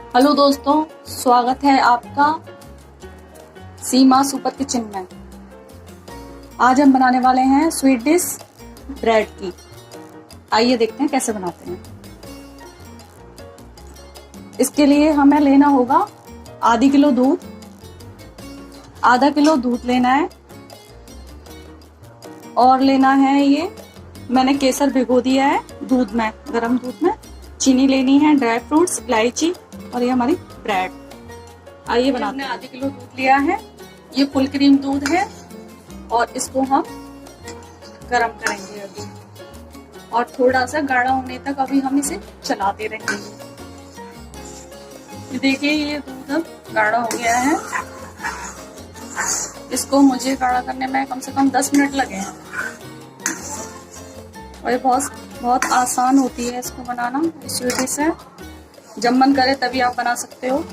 Hello दोस्तों, स्वागत है आपका सीमा सुपर किचन में। आज हम बनाने वाले हैं स्वीट डिश ब्रेड की। आइए देखते हैं कैसे बनाते हैं। इसके लिए हमें लेना होगा आधा किलो दूध लेना है। और लेना है ये, मैंने केसर भिगो दिया है दूध में, गर्म दूध में। चीनी लेनी है, ड्राई फ्रूट्स, इलायची और ये हमारी ब्रेड। आइए बनाते हैं। आधा किलो दूध लिया है, ये फुल क्रीम दूध है और इसको हम गरम करेंगे अभी, और थोड़ा सा गाढ़ा होने तक अभी हम इसे चलाते रहेंगे। ये देखिए, ये दूध अब गाढ़ा हो गया है। इसको मुझे गाढ़ा करने में कम से कम 10 मिनट लगे हैं और ये बहुत आसान होती है इसको बनाना। इस विधि से जब मन करे तभी आप बना सकते हो।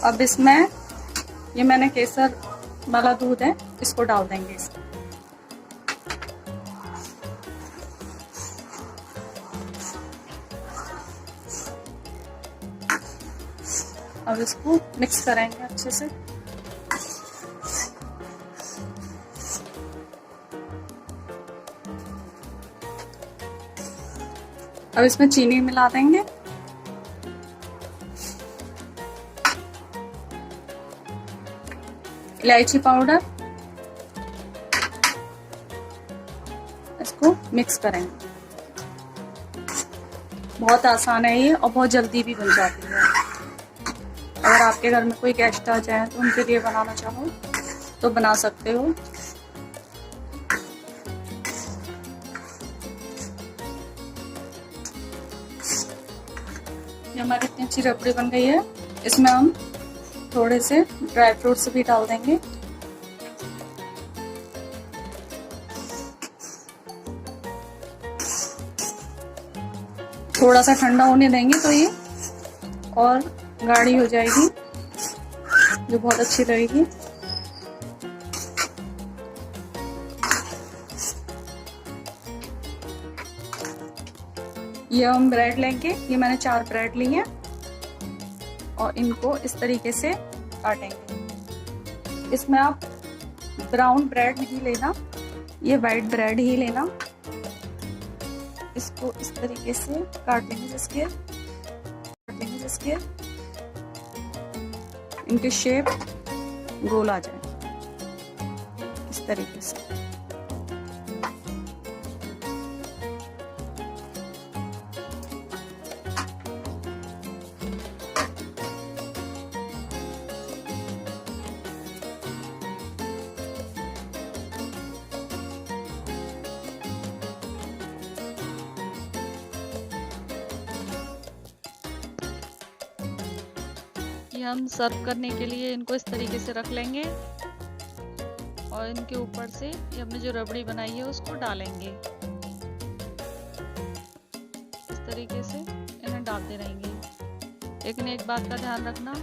अब इसमें ये मैंने केसर वाला दूध है, इसको डाल देंगे इसमें। अब इसको मिक्स करेंगे अच्छे से। अब इसमें चीनी मिला देंगे, इलायची पाउडर, इसको मिक्स करेंगे। बहुत आसान है ये और बहुत जल्दी भी बन जाती है। अगर आपके घर में कोई गेस्ट आ जाए तो उनके लिए बनाना चाहो तो बना सकते हो। ये हमारी इतनी अच्छी रबड़ी बन गई है। इसमें हम थोड़े से ड्राई फ्रूट्स भी डाल देंगे। थोड़ा सा ठंडा होने देंगे तो ये और गाढ़ी हो जाएगी, जो बहुत अच्छी लगेगी। ये हम ब्रेड लेंगे, ये मैंने 4 ब्रेड ली हैं और इनको इस तरीके से काटेंगे। इसमें आप ब्राउन ब्रेड नहीं लेना, ये वाइट ब्रेड ही लेना। इसको इस तरीके से काट लेंगे जिसके इनकी शेप गोल आ जाए, इस तरीके से। ये हम सर्व करने के लिए इनको इस तरीके से रख लेंगे और इनके ऊपर से ये हमने जो रबड़ी बनाई है उसको डालेंगे। इस तरीके से इन्हें डालते रहेंगे। लेकिन एक बात का ध्यान रखना,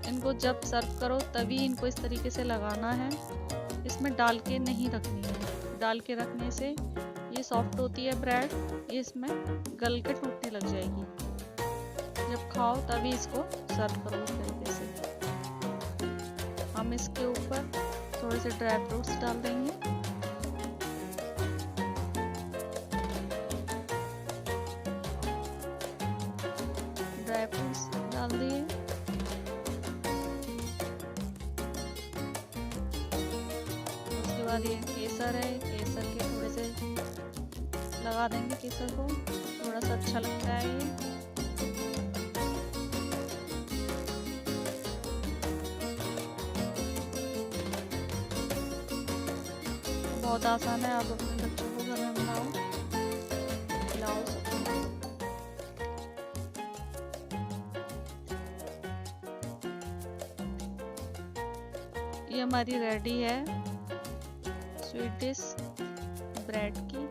इनको जब सर्व करो तभी इनको इस तरीके से लगाना है, इसमें डाल के नहीं रखनी है। डाल के रखने से ये सॉफ्ट होती है ब्रेड, ये इसमें गल के टूटने लग जाएगी। जब खाओ तभी इसको सर्व करो इस तरीके से। हम इसके ऊपर थोड़े से ड्राई फ्रूट्स डाल देंगे। ड्राई फ्रूट्स डाल दिए। उसके बाद ये केसर है, केसर के थोड़े से लगा देंगे। केसर को थोड़ा सा अच्छा लगता है ये। बहुत आसान है, आप अपने बच्चों को घर में बनाओ, खिलाओ सबको। ये हमारी रेडी है स्वीट डिश ब्रेड की।